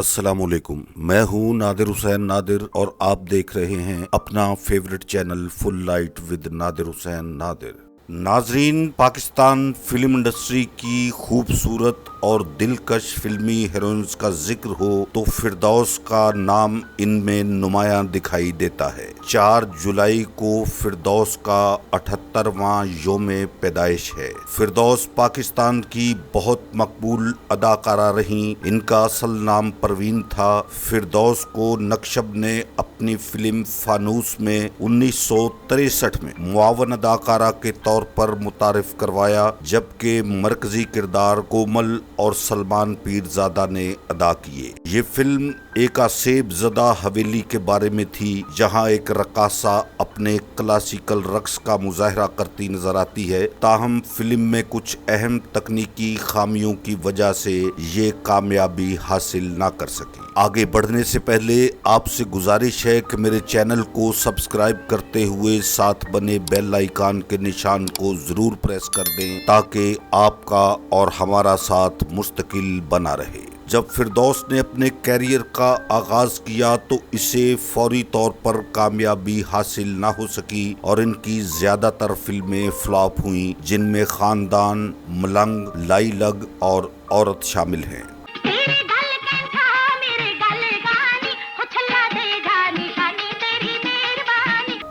السلام علیکم، میں ہوں نادر حسین نادر اور آپ دیکھ رہے ہیں اپنا favourite channel full light with Nadir Hussain Nadir. ناظرین، پاکستان فلم انڈسٹری کی خوبصورت اور دلکش فلمی ہیروئنز کا ذکر ہو تو فردوس کا نام ان میں نمایاں دکھائی دیتا ہے۔ 4 جولائی کو فردوس کا 78واں یوم پیدائش ہے۔ فردوس پاکستان کی بہت مقبول اداکارہ رہیں۔ ان کا اصل نام پروین تھا۔ فردوس کو نقشب نے اپنی فلم فانوس میں 1963 میں معاون اداکارہ کے طور پر متعارف کروایا، جبکہ مرکزی کردار کومل اور سلمان پیرزادہ نے ادا کیے۔ یہ فلم ایک آسیب زدہ حویلی کے بارے میں تھی، جہاں ایک رقاصہ اپنے کلاسیکل رقص کا مظاہرہ کرتی نظر آتی ہے، تاہم فلم میں کچھ اہم تکنیکی خامیوں کی وجہ سے یہ کامیابی حاصل نہ کر سکی۔ آگے بڑھنے سے پہلے آپ سے گزارش ہے کہ میرے چینل کو سبسکرائب کرتے ہوئے ساتھ بنے بیل آئیکن کے نشان کو ضرور پریس کر دیں تاکہ آپ کا اور ہمارا ساتھ مستقل بنا رہے۔ جب فردوس نے اپنے کیریئر کا آغاز کیا تو اسے فوری طور پر کامیابی حاصل نہ ہو سکی اور ان کی زیادہ تر فلمیں فلاپ ہوئیں، جن میں خاندان، ملنگ، لائی لگ اور عورت شامل ہیں۔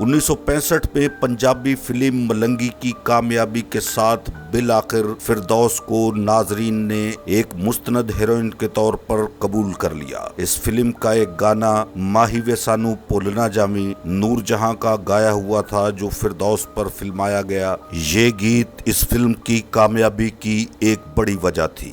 1965 میں پنجابی فلم ملنگی کی کامیابی کے ساتھ بالآخر فردوس کو ناظرین نے ایک مستند ہیروئن کے طور پر قبول کر لیا۔ اس فلم کا ایک گانا ماہی ویسانو پولنا جامی نور جہاں کا گایا ہوا تھا، جو فردوس پر فلمایا گیا۔ یہ گیت اس فلم کی کامیابی کی ایک بڑی وجہ تھی۔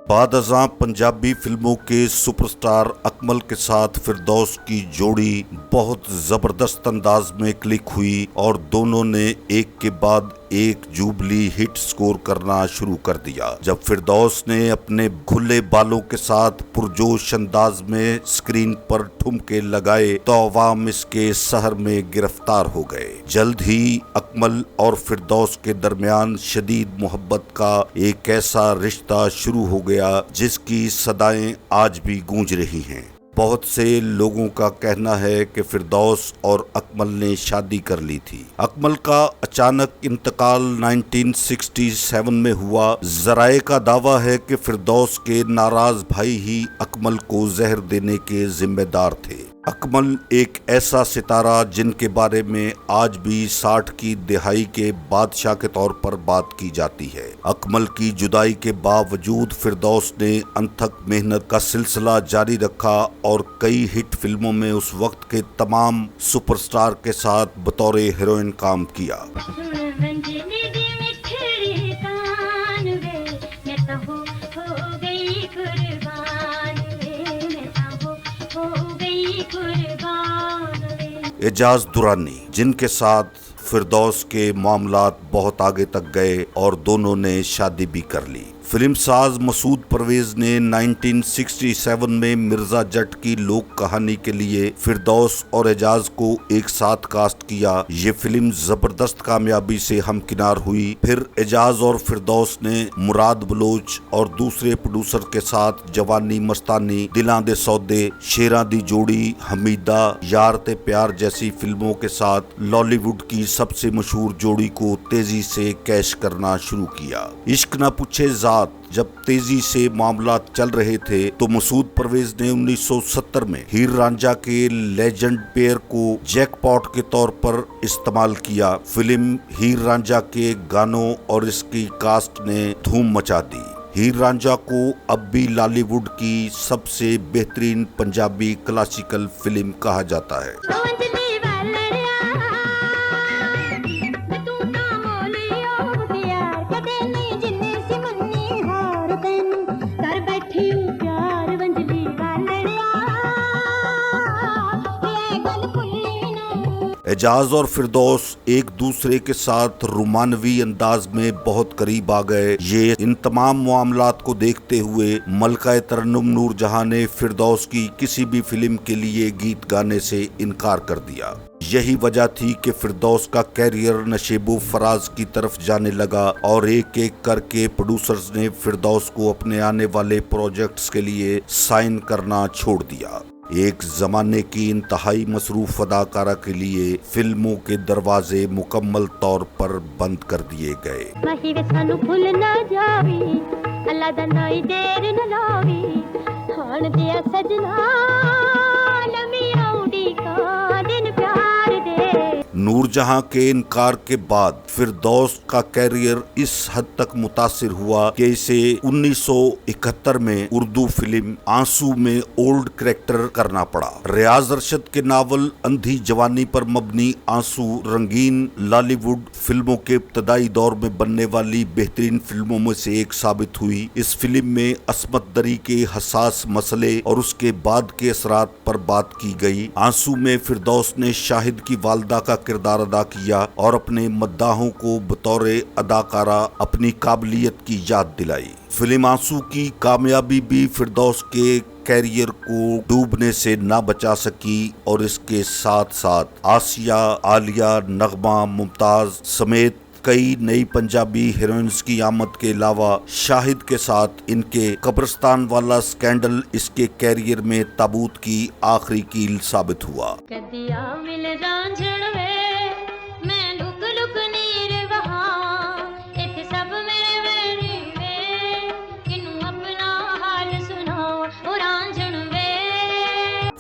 بعد ازاں پنجابی فلموں کے سپر سٹار اکمل کے ساتھ فردوس کی جوڑی بہت زبردست انداز میں کلک ہوئی اور دونوں نے ایک کے بعد ایک جوبلی ہٹ سکور کرنا شروع کر دیا۔ جب فردوس نے اپنے کھلے بالوں کے ساتھ پرجوش انداز میں سکرین پر ٹھمکے لگائے تو عوام اس کے سحر میں گرفتار ہو گئے۔ جلد ہی اکمل اور فردوس کے درمیان شدید محبت کا ایک ایسا رشتہ شروع ہو گیا جس کی صدائیں آج بھی گونج رہی ہیں۔ بہت سے لوگوں کا کہنا ہے کہ فردوس اور اکمل نے شادی کر لی تھی۔ اکمل کا اچانک انتقال 1967 میں ہوا۔ ذرائع کا دعویٰ ہے کہ فردوس کے ناراض بھائی ہی اکمل کو زہر دینے کے ذمہ دار تھے۔ اکمل ایک ایسا ستارہ جن کے بارے میں آج بھی 60 کی دہائی کے بادشاہ کے طور پر بات کی جاتی ہے۔ اکمل کی جدائی کے باوجود فردوس نے انتھک محنت کا سلسلہ جاری رکھا اور کئی ہٹ فلموں میں اس وقت کے تمام سپر سٹار کے ساتھ بطور ہیروئن کام کیا۔ اعجاز درانی، جن کے ساتھ فردوس کے معاملات بہت آگے تک گئے اور دونوں نے شادی بھی کر لی۔ فلم ساز مسعود پرویز نے 1967 میں مرزا جٹ کی لوک کہانی کے لیے فردوس اور اعجاز کو ایک ساتھ کاسٹ کیا۔ یہ فلم زبردست کامیابی سے ہمکنار ہوئی۔ پھر اعجاز اور فردوس نے مراد بلوچ اور دوسرے پروڈیوسر کے ساتھ جوانی مستانی، دلاں دے سودے، شیراں دی جوڑی، حمیدہ، یار تے پیار جیسی فلموں کے ساتھ لالی ووڈ کی سب سے مشہور جوڑی کو تیزی سے کیش کرنا شروع کیا۔ عشق نہ پوچھے ذات جب تیزی سے معاملات چل رہے تھے تو مسعود پرویز نے 1970 میں ہیر رانجھا کے لیجنڈ پیئر کو جیک پاٹ کے طور پر استعمال کیا۔ فلم ہیر رانجھا کے گانوں اور اس کی کاسٹ نے دھوم مچا دی۔ ہیر رانجھا کو اب بھی لالی ووڈ کی سب سے بہترین پنجابی کلاسیکل فلم کہا جاتا ہے۔ اعجاز اور فردوس ایک دوسرے کے ساتھ رومانوی انداز میں بہت قریب آ گئے۔ یہ ان تمام معاملات کو دیکھتے ہوئے ملکہ ترنم نور جہاں نے فردوس کی کسی بھی فلم کے لیے گیت گانے سے انکار کر دیا۔ यही वजह थी कि फिरदौस का कैरियर नशेबो फराज की तरफ जाने लगा और एक एक करके प्रोड्यूसर्स ने फिरदौस को अपने आने वाले प्रोजेक्ट्स के लिए साइन करना छोड़ दिया। एक जमाने की इंतहाई मसरूफ अदाकारा के लिए फिल्मों के दरवाजे मुकम्मल तौर पर बंद कर दिए गए। नूरजहां के इनकार के बाद फिरदौस का कैरियर इस हद तक मुतासिर हुआ कि इसे 1971 में उर्दू फिल्म आंसू में ओल्ड कैरेक्टर करना पड़ा। रियाज अरशद के नावल अंधी जवानी पर मबनी आंसू रंगीन लॉलीवुड फिल्मों के इब्तदाई दौर में बनने वाली बेहतरीन फिल्मों में से एक साबित हुई। इस फिल्म में अस्मत दरी के हसास मसले और उसके बाद के असरात पर बात की गई। आंसू में फिरदौस ने शाहिद की वालदा का किरदार अदा किया और अपने मद्दाहों को बतौर अदाकारा अपनी काबिलियत की याद दिलाई। फिल्म आंसू की कामयाबी भी फिरदौस के कैरियर को डूबने से ना बचा सकी और इसके साथ साथ आसिया, आलिया, नगमा, मुमताज समेत कई नई पंजाबी हीरोइंस की आमद के अलावा शाहिद के साथ इनके कब्रिस्तान वाला स्कैंडल इसके कैरियर में ताबूत की आखिरी कील साबित हुआ।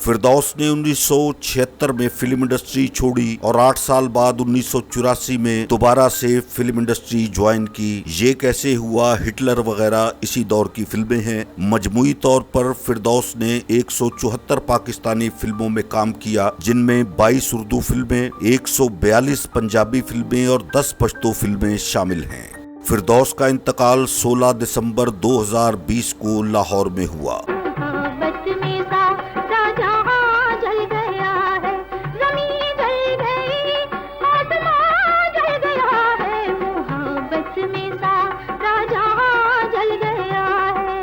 फिरदौस ने 1976 में फिल्म इंडस्ट्री छोड़ी और 8 साल बाद 1984 में दोबारा से फिल्म इंडस्ट्री ज्वाइन की। ये कैसे हुआ, हिटलर वगैरह इसी दौर की फिल्में हैं। मजमूई तौर पर फिरदौस ने 174 पाकिस्तानी फिल्मों में काम किया, जिनमें 22 उर्दू फिल्में, 142 पंजाबी फिल्में और 10 पश्तो फिल्में शामिल हैं। फिरदौस का इंतकाल 16 दिसंबर 2020 को लाहौर में हुआ।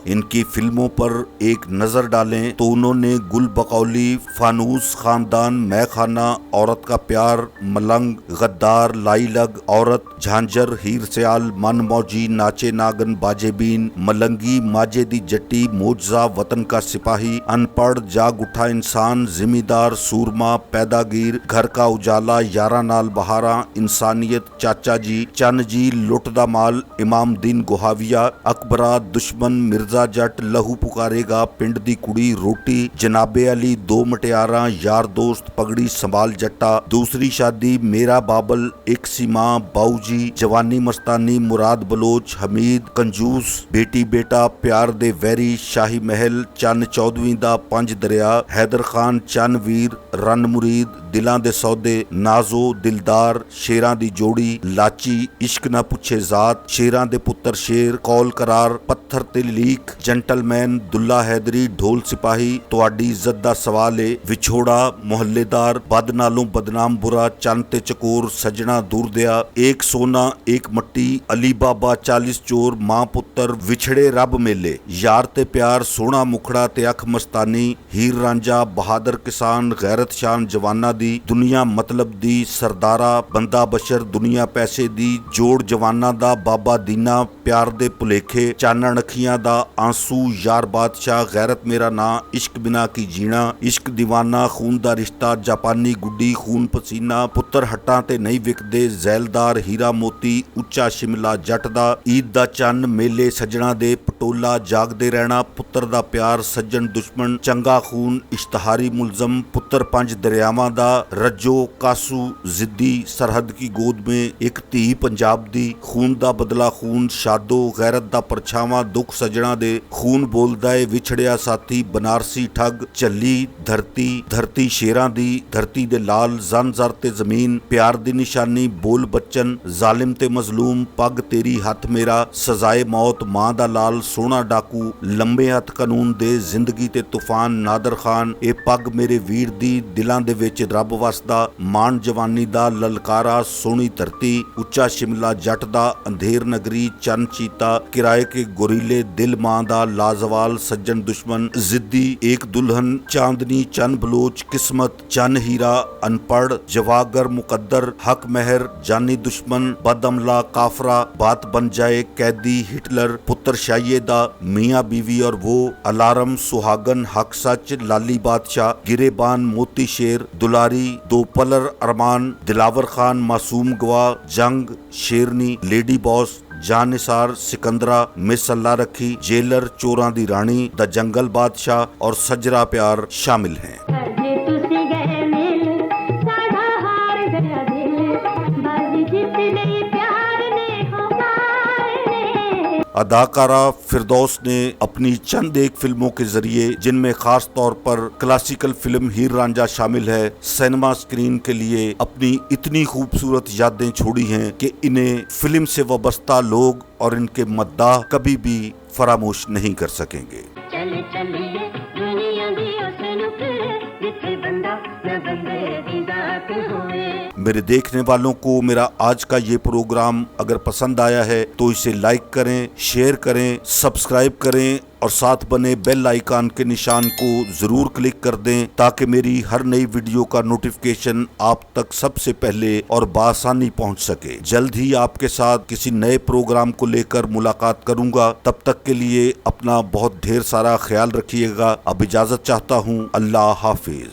इनकी फिल्मों पर एक नजर डालें तो उन्होंने गुल बकौली, फानूस, खानदान, मैखाना, औरत का प्यार, मलंग, गद्दार, लाईलग, औरत, झांझर, हीर सयाल, मन मौजी, नाचे नागन, बाजेबीन, मलंगी, माजेदी जट्टी, मोजा, वतन का सिपाही, अनपढ़, जाग उठा इंसान, जिम्मेदार, सूरमा, पैदागीर, घर का उजाला, यारा नाल बहारा, इंसानियत, चाचा जी, चन जी, लुटदा माल, इमाम दीन गुहाविया, अकबरा, दुश्मन, मिर्जा जट, लहू पुकारेगा, पिंड दी कुड़ी, रोटी, जनाबे अली, दो मटियारा, यार दोस्त, पगड़ी संभाल जट्टा, दूसरी शादी, मेरा बाबल, एक सी मां, बाऊजी, जवानी मस्तानी, मुराद बलोच, हमीद, कंजूस, बेटी बेटा, प्यार दे वैरी, शाही महल, चन चौदवी दा, पंज दरिया, हैदर खान, चन वीर, रन मुरीद, दिलां दे सौदे, नाजो, दिलदार, शेरां दी जोड़ी, लाची, इश्क ना पुछे जात, शेरां दे पुत्र शेर, कौल करार, पत्थर ते लीक, जेंटलमैन, दुल्ला हैदरी, ढोल सिपाही, तुहाडी इज्जत दा सवाल है, विछोड़ा, मोहल्लेदार, बद नालों बदनाम बुरा, चन ते चकोर, सजना दूर दिया, एक सोना एक मट्टी, अली बाबा, 40 चोर, मां पुत्र, विछड़े रब मेले, यार ते प्यार, सोना मुखड़ा ते अख मस्तानी, हीर रांझा, बहादुर किसान, गैरत शान जवाना दी, दुनिया मतलब दी, सरदारा, बंदा बशर, दुनिया पैसे दी, जोड़ जवाना दा, बाबा दीना, प्यार दे भुलेखे, चानन अखियां दा, आंसू, यार बादशाह, गैरत मेरा ना, इश्क बिना की जीना, इश्क दीवाना, खून दा रिश्ता, जापानी गुड्डी, खून पसीना, पुत्र हट्टां ते नहीं विकदे, जैलदार, हीरा मोती, उच्चा शिमला जट दा, ईद दा चन्न, मेले सजना दे, पटोला, जागदे रहना, पुत्र दा प्यार, सज्जन दुश्मन, चंगा खून, इश्तहारी मुलजम, पुत्र पंज दरियावां दा, रज्जो, कासू, जिद्दी, सरहद की गोद में, एक धी पंजाब दी, खून दा बदला खून, शादो, गैरत दा परछावां, दुख सजना दे, खून बोलदा है, विछड़िया साथी, बनारसी ठग, झल्ली, धरती, धरती शेरां दी, धरती दे लाल, जन जर ते जमीन, प्यार दी निशानी, बोल बच्चन, जालिम ते मजलूम, पग तेरी हथ मेरा, सजाए मौत, मां दा लाल, सोना डाकू, लंबे हथ कानून दे, जिंदगी ते तूफान, नादर खान, ए पग मेरे वीर दी, दिलां दे विच रब वसदा, मान जवानी दा, ललकारा, सोनी धरती, उच्चा शिमला जट दा, अंधेर नगरी, चन चीता, किराए के गोरीले, दिल मां दा, लाजवाल, सज्जन दुश्मन, जिद्दी, एक दुल्हन, चांदनी, चन बलोच, किस्मत, चन हीरा, अनपढ़, जवागर मुकद्दर, हक महर, जानी दुश्मन, बदअमला, काफरा, बात बन जाए, कैदी, हिटलर, पुत्र शायदा, मियाँ बीवी और वो, अलार्म, सुहागन, हक सच, लाली बादशाह, गिरेबान, मोती शेर, दुलारी, दो पलर अरमान, दिलावर खान, मासूम गवा, जंग, शेरनी, लेडी बॉस, जान निसार, सिकंदरा, मिस अल्लाह रखी, jailer, चोरां the Rani, the jungle बादशाह और सजरा प्यार शामिल हैं। अदाकारा फिरदौस ने अपनी चंद एक फिल्मों के जरिए, जिनमें खास तौर पर क्लासिकल फिल्म हीर रांझा शामिल है, सिनेमा स्क्रीन के लिए अपनी इतनी खूबसूरत यादें छोड़ी हैं कि इन्हें फिल्म से वाबस्ता लोग और इनके मद्दाह कभी भी फरामोश नहीं कर सकेंगे। मेरे देखने वालों को मेरा आज का ये प्रोग्राम अगर पसंद आया है तो इसे लाइक करें, शेयर करें, सब्सक्राइब करें और साथ बने बेल आइकन के निशान को जरूर क्लिक कर दें ताकि मेरी हर नई वीडियो का नोटिफिकेशन आप तक सबसे पहले और बआसानी पहुंच सके। जल्द ही आपके साथ किसी नए प्रोग्राम को लेकर मुलाकात करूंगा। तब तक के लिए अपना बहुत ढेर सारा ख्याल रखिएगा। अब इजाजत चाहता हूं। अल्लाह हाफिज।